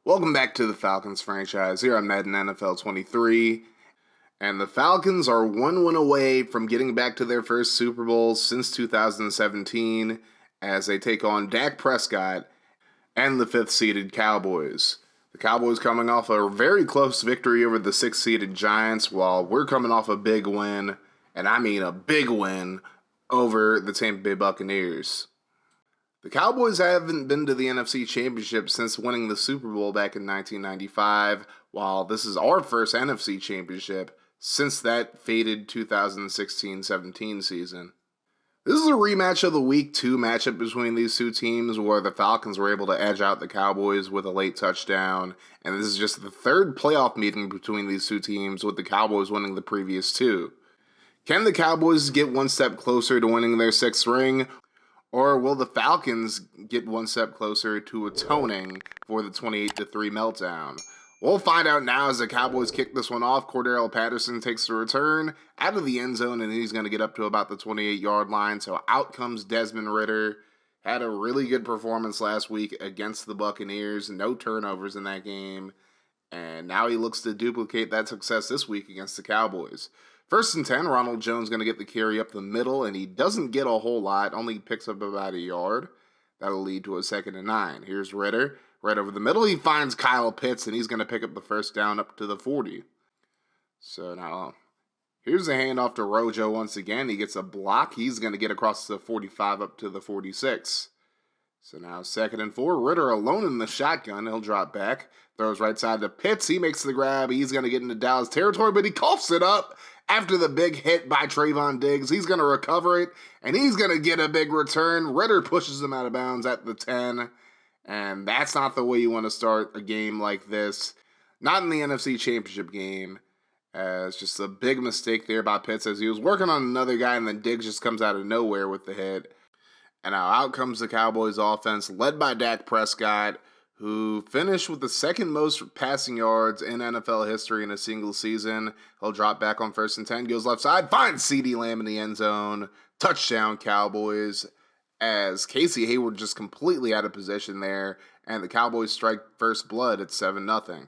Welcome back to the Falcons franchise here on Madden NFL 23. And the Falcons are one win away from getting back to their first Super Bowl since 2017 as they take on Dak Prescott and the fifth-seeded Cowboys. The Cowboys coming off a very close victory over the sixth-seeded Giants, while we're coming off a big win, and I mean a big win, over the Tampa Bay Buccaneers. The Cowboys haven't been to the NFC Championship since winning the Super Bowl back in 1995, while this is our first NFC Championship since that fated 2016-17 season. This is a rematch of the Week 2 matchup between these two teams where the Falcons were able to edge out the Cowboys with a late touchdown, and this is just the third playoff meeting between these two teams, with the Cowboys winning the previous two. Can the Cowboys get one step closer to winning their sixth ring, or will the Falcons get one step closer to atoning for the 28-3 meltdown? We'll find out now as the Cowboys kick this one off. Cordarrelle Patterson takes the return out of the end zone, and he's going to get up to about the 28-yard line. So out comes Desmond Ridder. Had a really good performance last week against the Buccaneers. No turnovers in that game. And now he looks to duplicate that success this week against the Cowboys. 1st and 10, Ronald Jones going to get the carry up the middle, and he doesn't get a whole lot, only picks up about a yard. That'll lead to a 2nd and 9. Here's Ridder. Right over the middle, he finds Kyle Pitts, and he's going to pick up the first down up to the 40. So now, here's a handoff to Rojo once again. He gets a block. He's going to get across the 45 up to the 46. So now 2nd and 4. Ridder alone in the shotgun. He'll drop back. Throws right side to Pitts. He makes the grab. He's going to get into Dallas territory, but he coughs it up after the big hit by Trayvon Diggs. He's going to recover it, and he's going to get a big return. Ridder pushes him out of bounds at the 10. And that's not the way you want to start a game like this. Not in the NFC Championship game. It's just a big mistake there by Pitts as he was working on another guy, and then Diggs just comes out of nowhere with the hit. And now out comes the Cowboys offense, led by Dak Prescott, who finished with the second most passing yards in NFL history in a single season. He'll drop back on 1st and 10, goes left side, finds CeeDee Lamb in the end zone. Touchdown, Cowboys, as Casey Hayward just completely out of position there, and the Cowboys strike first blood at 7-0.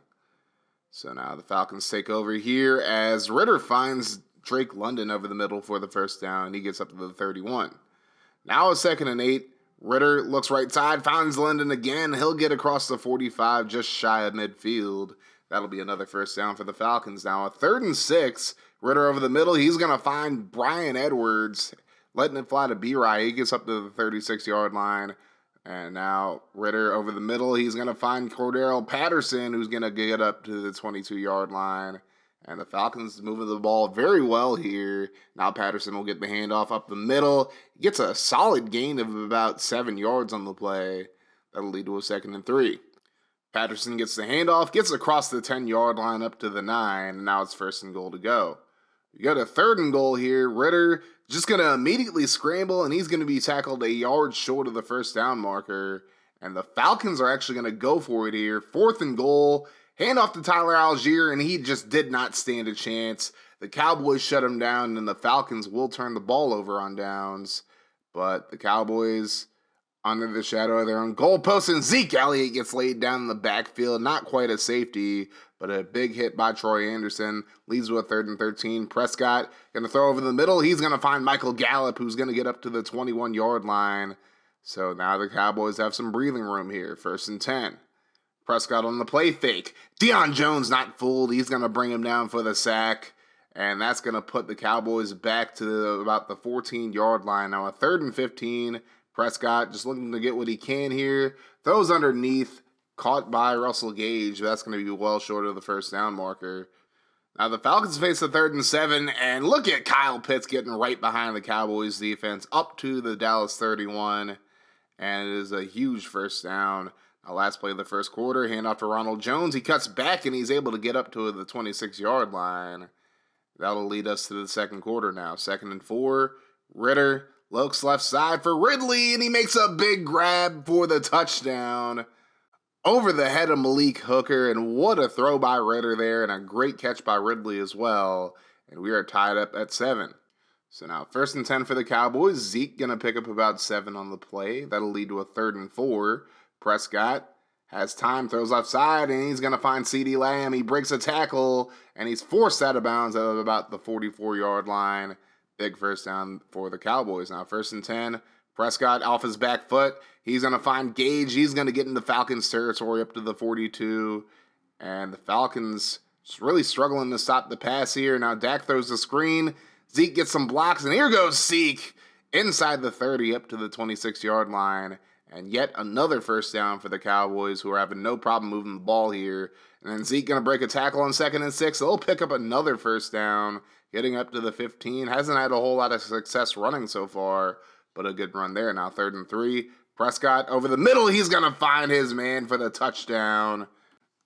So now the Falcons take over here as Ridder finds Drake London over the middle for the first down. He gets up to the 31. Now a 2nd and 8. Ridder looks right side, finds London again. He'll get across the 45, just shy of midfield. That'll be another first down for the Falcons. Now a 3rd and 6. Ridder over the middle. He's going to find Bryan Edwards, letting it fly to B-Rye. He gets up to the 36-yard line. And now Ridder over the middle. He's going to find Cordarrelle Patterson, who's going to get up to the 22-yard line. And the Falcons moving the ball very well here. Now Patterson will get the handoff up the middle. He gets a solid gain of about 7 yards on the play. That'll lead to a 2nd and 3. Patterson gets the handoff, gets across the 10-yard line up to the 9, and now it's 1st and goal to go. You got a 3rd and goal here. Ridder just going to immediately scramble, and he's going to be tackled a yard short of the first down marker. And the Falcons are actually going to go for it here. 4th and goal. Hand off to Tyler Algier, and he just did not stand a chance. The Cowboys shut him down, and the Falcons will turn the ball over on downs. But the Cowboys, under the shadow of their own goalpost, and Zeke Elliott gets laid down in the backfield. Not quite a safety, but a big hit by Troy Anderson. Leads to a 3rd and 13. Prescott going to throw over the middle. He's going to find Michael Gallup, who's going to get up to the 21-yard line. So now the Cowboys have some breathing room here. 1st and 10. Prescott on the play fake. Deion Jones not fooled. He's going to bring him down for the sack. And that's going to put the Cowboys back to about the 14-yard line. Now a 3rd and 15. Prescott just looking to get what he can here. Throws underneath. Caught by Russell Gage. That's going to be well short of the first down marker. Now the Falcons face the 3rd and 7. And look at Kyle Pitts getting right behind the Cowboys defense up to the Dallas 31. And it is a huge first down. Last play of the first quarter, handoff to Ronald Jones. He cuts back, and he's able to get up to the 26-yard line. That'll lead us to the second quarter now. 2nd and 4. Ridder looks left side for Ridley, and he makes a big grab for the touchdown over the head of Malik Hooker. And what a throw by Ridder there, and a great catch by Ridley as well. And we are tied up at 7. So now 1st and 10 for the Cowboys. Zeke going to pick up about 7 on the play. That'll lead to a 3rd and 4. Prescott Has time, throws left side, and he's going to find CeeDee Lamb. He breaks a tackle, and he's forced out of bounds at about the 44-yard line. Big first down for the Cowboys. Now 1st and 10. Prescott off his back foot. He's going to find Gage. He's going to get into Falcons territory up to the 42. And the Falcons just really struggling to stop the pass here. Now Dak throws the screen. Zeke gets some blocks, and here goes Zeke inside the 30 up to the 26-yard line. And yet another first down for the Cowboys, who are having no problem moving the ball here. And then Zeke going to break a tackle on 2nd and 6. They'll pick up another first down, getting up to the 15. Hasn't had a whole lot of success running so far, but a good run there. Now 3rd and 3. Prescott over the middle. He's going to find his man for the touchdown.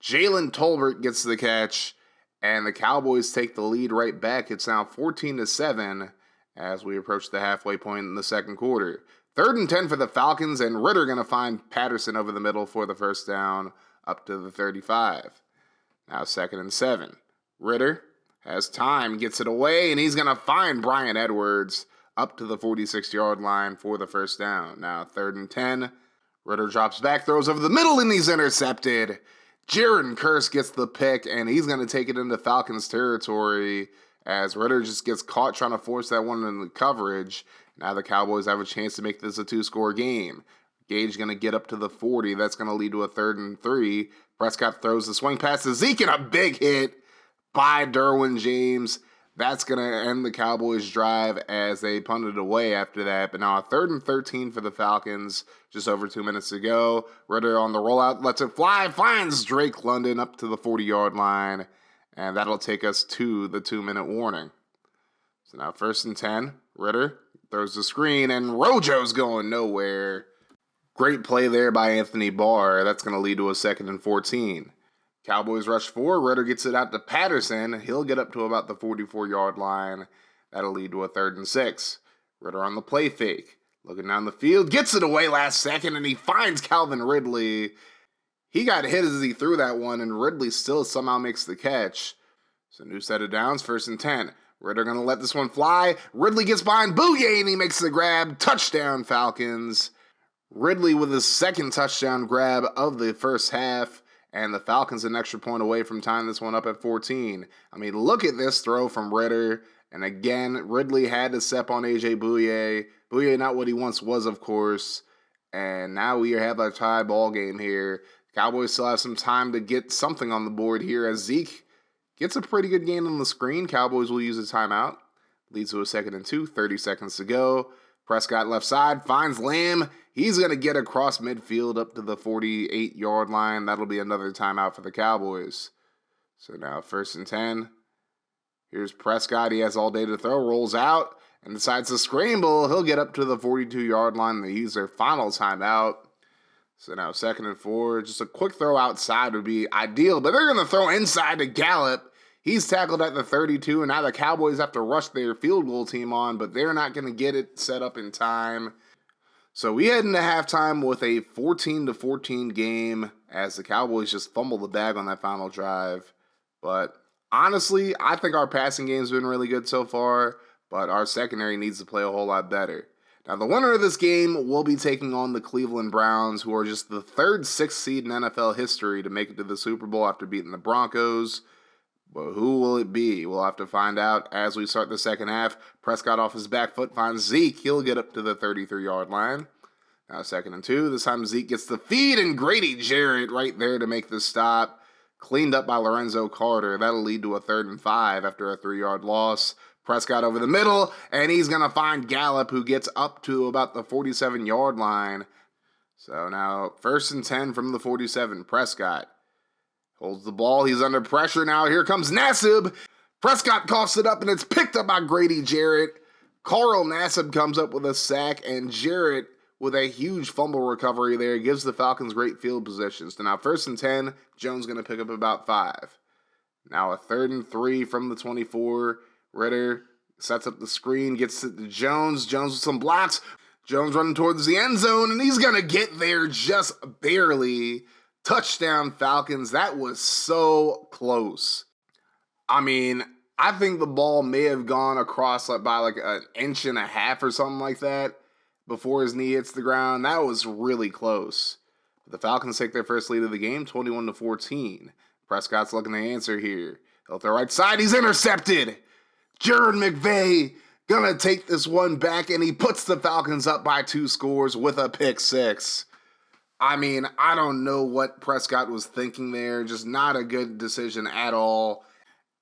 Jalen Tolbert gets the catch, and the Cowboys take the lead right back. It's now 14-7 as we approach the halfway point in the second quarter. 3rd and 10 for the Falcons, and Ritter going to find Patterson over the middle for the first down up to the 35. Now 2nd and 7. Ritter has time, gets it away, and he's going to find Bryan Edwards up to the 46-yard line for the first down. Now 3rd and 10. Ritter drops back, throws over the middle, and he's intercepted. Jaron Kearse gets the pick, and he's going to take it into Falcons territory as Ritter just gets caught trying to force that one into coverage. Now the Cowboys have a chance to make this a 2-score game. Gage going to get up to the 40. That's going to lead to a 3rd and 3. Prescott throws the swing pass to Zeke, and a big hit by Derwin James. That's going to end the Cowboys' drive as they punted away after that. But now a 3rd and 13 for the Falcons, just over 2 minutes to go. Ritter on the rollout, lets it fly, finds Drake London up to the 40-yard line, and that'll take us to the 2-minute warning. So now 1st and 10, Ritter throws the screen, and Rojo's going nowhere. Great play there by Anthony Barr. That's going to lead to a 2nd and 14. Cowboys rush 4. Ritter gets it out to Patterson. He'll get up to about the 44-yard line. That'll lead to a 3rd and 6. Ritter on the play fake. Looking down the field. Gets it away last second, and he finds Calvin Ridley. He got hit as he threw that one, and Ridley still somehow makes the catch. So new set of downs, 1st and 10. Ritter going to let this one fly. Ridley gets behind Bouye, and he makes the grab. Touchdown, Falcons. Ridley with his 2nd touchdown grab of the first half, and the Falcons an extra point away from tying this one up at 14. I mean, look at this throw from Ritter. And again, Ridley had to step on A.J. Bouye. Bouye not what he once was, of course. And now we have a tie ball game here. Cowboys still have some time to get something on the board here as Zeke gets a pretty good gain on the screen. Cowboys will use a timeout. Leads to a 2nd and 2, 30 seconds to go. Prescott left side, finds Lamb. He's going to get across midfield up to the 48-yard line. That'll be another timeout for the Cowboys. So now 1st and 10. Here's Prescott. He has all day to throw, rolls out, and decides to scramble. He'll get up to the 42-yard line. They use their final timeout. So now 2nd and 4. Just a quick throw outside would be ideal, but they're going to throw inside to Gallup. He's tackled at the 32, and now the Cowboys have to rush their field goal team on, but they're not going to get it set up in time. So we head into halftime with a 14-14 game as the Cowboys just fumble the bag on that final drive. But honestly, I think our passing game's been really good so far, but our secondary needs to play a whole lot better. Now, the winner of this game will be taking on the Cleveland Browns, who are just the 3rd 6th seed in NFL history to make it to the Super Bowl after beating the Broncos. But who will it be? We'll have to find out as we start the second half. Prescott off his back foot finds Zeke. He'll get up to the 33-yard line. Now 2nd and 2. This time Zeke gets the feed, and Grady Jarrett right there to make the stop. Cleaned up by Lorenzo Carter. That'll lead to a 3rd and 5 after a 3-yard loss. Prescott over the middle, and he's going to find Gallup, who gets up to about the 47-yard line. So now 1st and 10 from the 47. Prescott holds the ball. He's under pressure now. Here comes Nassib. Prescott coughs it up, and it's picked up by Grady Jarrett. Carl Nassib comes up with a sack, and Jarrett with a huge fumble recovery there gives the Falcons great field positions. So now 1st and 10, Jones going to pick up about 5. Now a 3rd and 3 from the 24. Ritter sets up the screen, gets it to Jones. Jones with some blocks. Jones running towards the end zone, and he's going to get there just barely. Touchdown, Falcons. That was so close. I mean, I think the ball may have gone across by like an inch and a half or something like that before his knee hits the ground. That was really close. The Falcons take their first lead of the game, 21-14. Prescott's looking to answer here. He'll throw right side. He's intercepted. Jared McVay gonna take this one back, and he puts the Falcons up by 2 scores with a pick six. I mean, I don't know what Prescott was thinking there. Just not a good decision at all.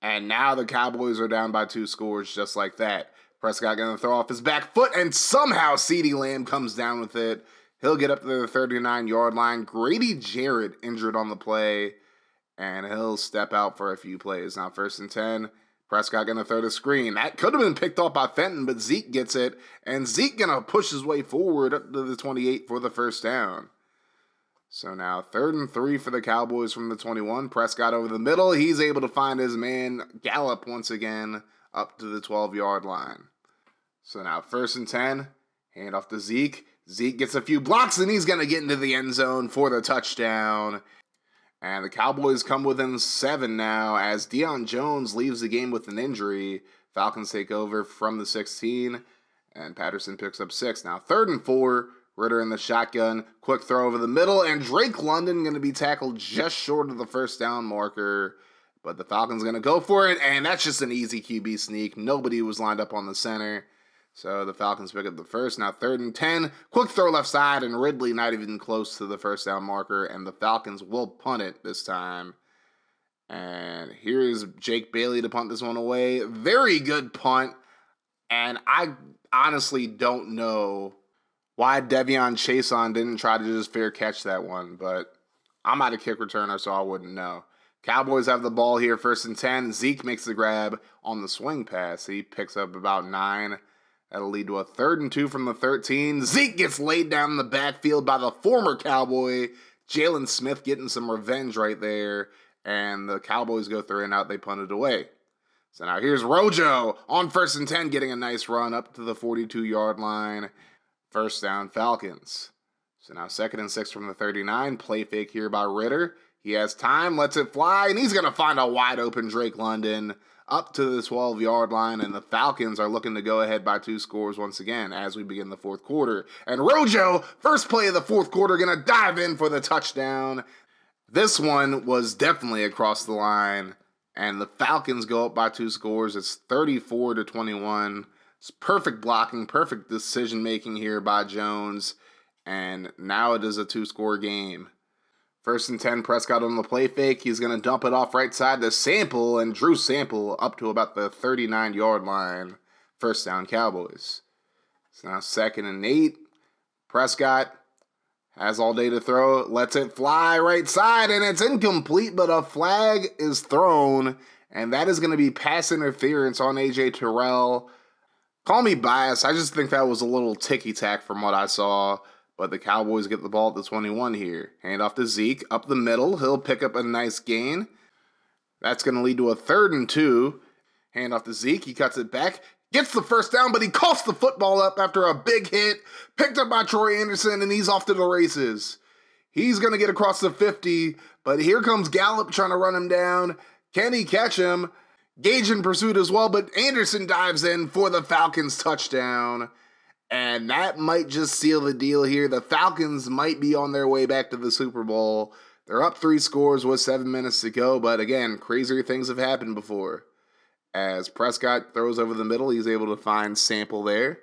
And now the Cowboys are down by 2 scores just like that. Prescott gonna throw off his back foot, and somehow CeeDee Lamb comes down with it. He'll get up to the 39-yard line. Grady Jarrett injured on the play, and he'll step out for a few plays. Now 1st and 10. Prescott going to throw the screen. That could have been picked off by Fenton, but Zeke gets it. And Zeke going to push his way forward up to the 28 for the first down. So now 3rd and 3 for the Cowboys from the 21. Prescott over the middle. He's able to find his man Gallup once again up to the 12-yard line. So now 1st and 10. Hand off to Zeke. Zeke gets a few blocks, and he's going to get into the end zone for the touchdown. And the Cowboys come within 7 now as Deion Jones leaves the game with an injury. Falcons take over from the 16, and Patterson picks up 6. Now 3rd and 4, Ritter in the shotgun. Quick throw over the middle, and Drake London going to be tackled just short of the first down marker. But the Falcons going to go for it, and that's just an easy QB sneak. Nobody was lined up on the center. So the Falcons pick up the first. Now 3rd and 10. Quick throw left side, and Ridley not even close to the first down marker. And the Falcons will punt it this time. And here is Jake Bailey to punt this one away. Very good punt. And I honestly don't know why Devion Chason didn't try to just fair catch that one. But I'm not a kick returner, so I wouldn't know. Cowboys have the ball here, 1st and 10. Zeke makes the grab on the swing pass. He picks up about 9. That'll lead to a 3rd and 2 from the 13. Zeke gets laid down in the backfield by the former Cowboy. Jalen Smith getting some revenge right there. And the Cowboys go 3 and out. They punt it away. So now here's Rojo on 1st and 10 getting a nice run up to the 42-yard line. First down Falcons. So now 2nd and 6 from the 39. Play fake here by Ritter. He has time, lets it fly, and he's going to find a wide open Drake London up to the 12-yard line, and the Falcons are looking to go ahead by 2 scores once again as we begin the 4th quarter. And Rojo, first play of the 4th quarter, going to dive in for the touchdown. This one was definitely across the line, and the Falcons go up by 2 scores. It's 34-21. It's perfect blocking, perfect decision-making here by Jones, and now it is a 2-score game. 1st and 10, Prescott on the play fake. He's going to dump it off right side to Sample, and Drew Sample up to about the 39-yard line. First down, Cowboys. So now 2nd and 8. Prescott has all day to throw. Lets it fly right side, and it's incomplete, but a flag is thrown, and that is going to be pass interference on A.J. Terrell. Call me biased. I just think that was a little ticky-tack from what I saw. But the Cowboys get the ball at the 21 here. Hand off to Zeke. Up the middle. He'll pick up a nice gain. That's going to lead to a 3rd and 2. Hand off to Zeke. He cuts it back. Gets the first down, but he coughs the football up after a big hit. Picked up by Troy Anderson, and he's off to the races. He's going to get across the 50, but here comes Gallup trying to run him down. Can he catch him? Gage in pursuit as well, but Anderson dives in for the Falcons touchdown. And that might just seal the deal here. The Falcons might be on their way back to the Super Bowl. They're up 3 scores with 7 minutes to go. But again, crazier things have happened before. As Prescott throws over the middle, he's able to find Sample there.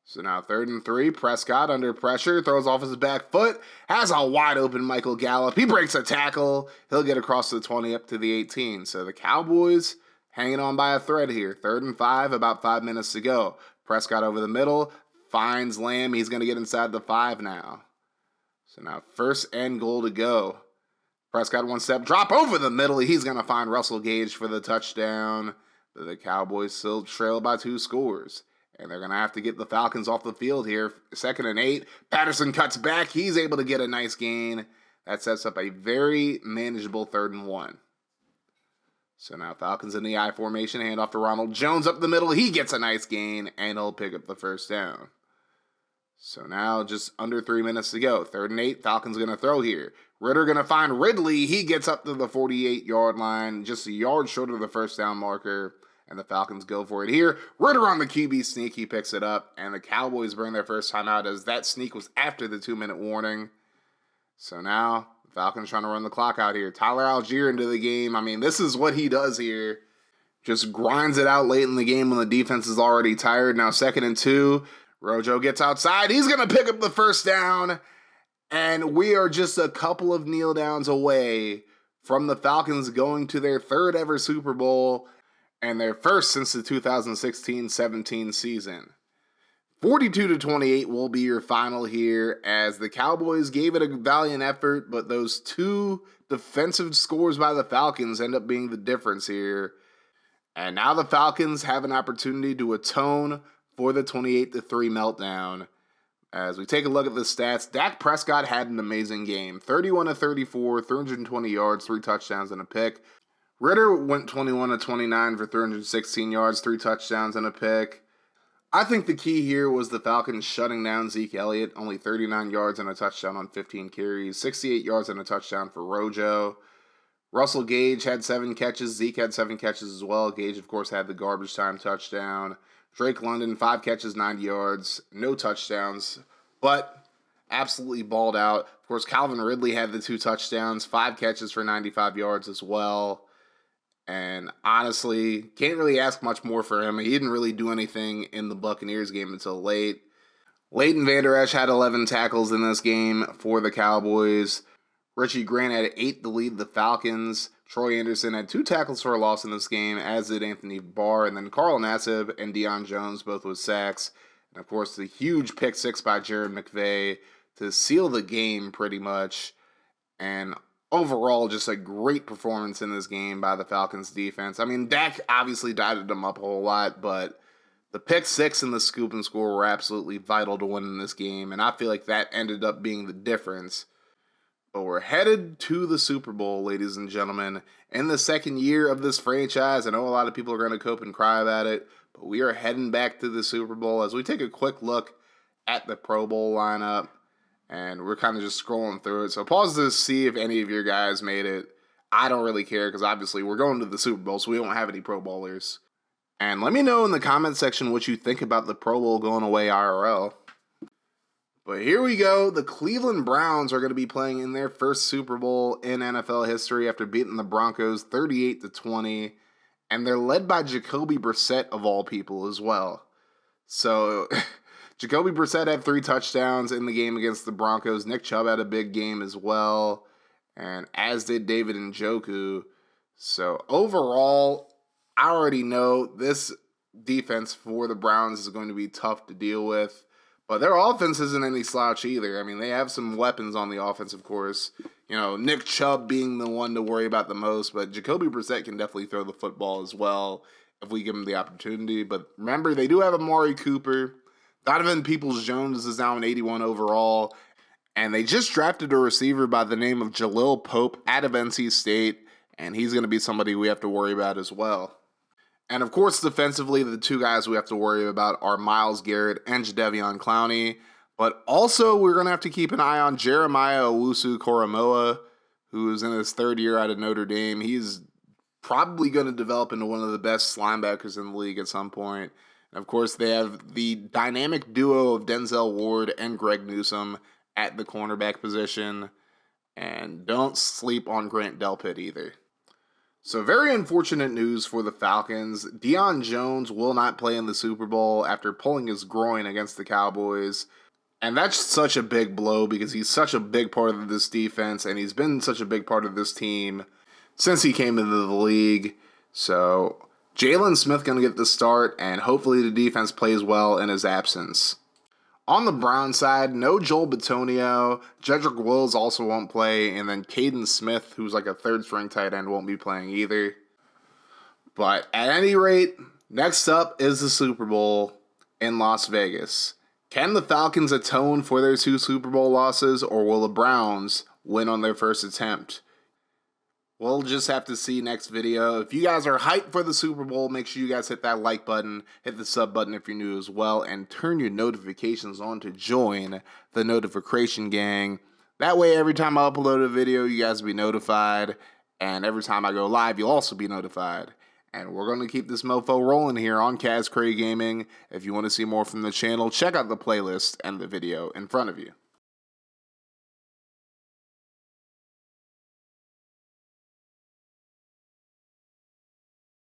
So now 3rd and 3. Prescott under pressure, throws off his back foot. Has a wide open Michael Gallup. He breaks a tackle. He'll get across the 20 up to the 18. So the Cowboys hanging on by a thread here. 3rd and 5, about 5 minutes to go. Prescott over the middle. Finds Lamb. He's going to get inside the 5 now. So now 1st and goal to go. Prescott 1 step drop over the middle. He's going to find Russell Gage for the touchdown. The Cowboys still trail by 2 scores. And they're going to have to get the Falcons off the field here. 2nd and 8. Patterson cuts back. He's able to get a nice gain. That sets up a very manageable 3rd and 1. So now Falcons in the I formation. Hand off to Ronald Jones up the middle. He gets a nice gain, and he'll pick up the first down. So now just under 3 minutes to go. 3rd and 8. Falcons going to throw here. Ritter going to find Ridley. He gets up to the 48-yard line, just a yard short of the first down marker. And the Falcons go for it here. Ritter on the QB sneak. He picks it up. And the Cowboys bring their first time out as that sneak was after the 2-minute warning. So now, the Falcons trying to run the clock out here. Tyler Algier into the game. I mean, this is what he does here. Just grinds it out late in the game when the defense is already tired. Now 2nd and 2. Rojo gets outside. He's going to pick up the first down. And we are just a couple of kneel downs away from the Falcons going to their 3rd ever Super Bowl and their first since the 2016-17 season. 42-28 will be your final here, as the Cowboys gave it a valiant effort, but those 2 defensive scores by the Falcons end up being the difference here. And now the Falcons have an opportunity to atone for the 28-3 meltdown. As we take a look at the stats, Dak Prescott had an amazing game. 31-34, 320 yards, 3 touchdowns, and a pick. Ritter went 21-29 for 316 yards, 3 touchdowns, and a pick. I think the key here was the Falcons shutting down Zeke Elliott, only 39 yards and a touchdown on 15 carries, 68 yards and a touchdown for Rojo. Russell Gage had 7 catches. Zeke had 7 catches as well. Gage, of course, had the garbage time touchdown. Drake London, 5 catches, 90 yards, no touchdowns, but absolutely balled out. Of course, Calvin Ridley had the 2 touchdowns, 5 catches for 95 yards as well. And honestly, can't really ask much more for him. He didn't really do anything in the Buccaneers game until late. Leighton Vander Esch had 11 tackles in this game for the Cowboys. Richie Grant had 8 to lead the Falcons. Troy Anderson had 2 tackles for a loss in this game, as did Anthony Barr. And then Carl Nassib and Deion Jones, both with sacks. And of course, the huge pick 6 by Jared McVay to seal the game pretty much. And overall, just a great performance in this game by the Falcons defense. I mean, Dak obviously dotted them up a whole lot, but the pick 6 and the scoop and score were absolutely vital to winning this game. And I feel like that ended up being the difference. But we're headed to the Super Bowl, ladies and gentlemen, in the 2nd year of this franchise. I know a lot of people are going to cope and cry about it, but we are heading back to the Super Bowl as we take a quick look at the Pro Bowl lineup, and we're kind of just scrolling through it. So pause to see if any of your guys made it. I don't really care because obviously we're going to the Super Bowl, so we don't have any Pro Bowlers. And let me know in the comment section what you think about the Pro Bowl going away IRL. But here we go. The Cleveland Browns are going to be playing in their first Super Bowl in NFL history after beating the Broncos 38-20. And they're led by Jacoby Brissett, of all people, as well. So Jacoby Brissett had 3 touchdowns in the game against the Broncos. Nick Chubb had a big game as well, and as did David Njoku. So overall, I already know this defense for the Browns is going to be tough to deal with. But their offense isn't any slouch either. I mean, they have some weapons on the offense, of course. You know, Nick Chubb being the one to worry about the most, but Jacoby Brissett can definitely throw the football as well if we give him the opportunity. But remember, they do have Amari Cooper. Donovan Peoples-Jones is now an 81 overall. And they just drafted a receiver by the name of Jalil Pope out of NC State, and he's going to be somebody we have to worry about as well. And of course, defensively, the 2 guys we have to worry about are Myles Garrett and Jadeveon Clowney. But also, we're going to have to keep an eye on Jeremiah Owusu-Koramoah, who is in his 3rd year out of Notre Dame. He's probably going to develop into one of the best linebackers in the league at some point. And of course, they have the dynamic duo of Denzel Ward and Greg Newsome at the cornerback position. And don't sleep on Grant Delpit either. So very unfortunate news for the Falcons. Deion Jones will not play in the Super Bowl after pulling his groin against the Cowboys. And that's such a big blow because he's such a big part of this defense and he's been such a big part of this team since he came into the league. So Jalen Smith going to get the start and hopefully the defense plays well in his absence. On the Browns side, no Joel Bitonio. Jedrick Wills also won't play. And then Caden Smith, who's like a 3rd-string tight end, won't be playing either. But at any rate, next up is the Super Bowl in Las Vegas. Can the Falcons atone for their 2 Super Bowl losses, or will the Browns win on their first attempt? We'll just have to see next video. If you guys are hyped for the Super Bowl, make sure you guys hit that like button, hit the sub button if you're new as well, and turn your notifications on to join the notification gang. That way, every time I upload a video, you guys will be notified, and every time I go live, you'll also be notified. And we're going to keep this mofo rolling here on Kaz Cray Gaming. If you want to see more from the channel, check out the playlist and the video in front of you.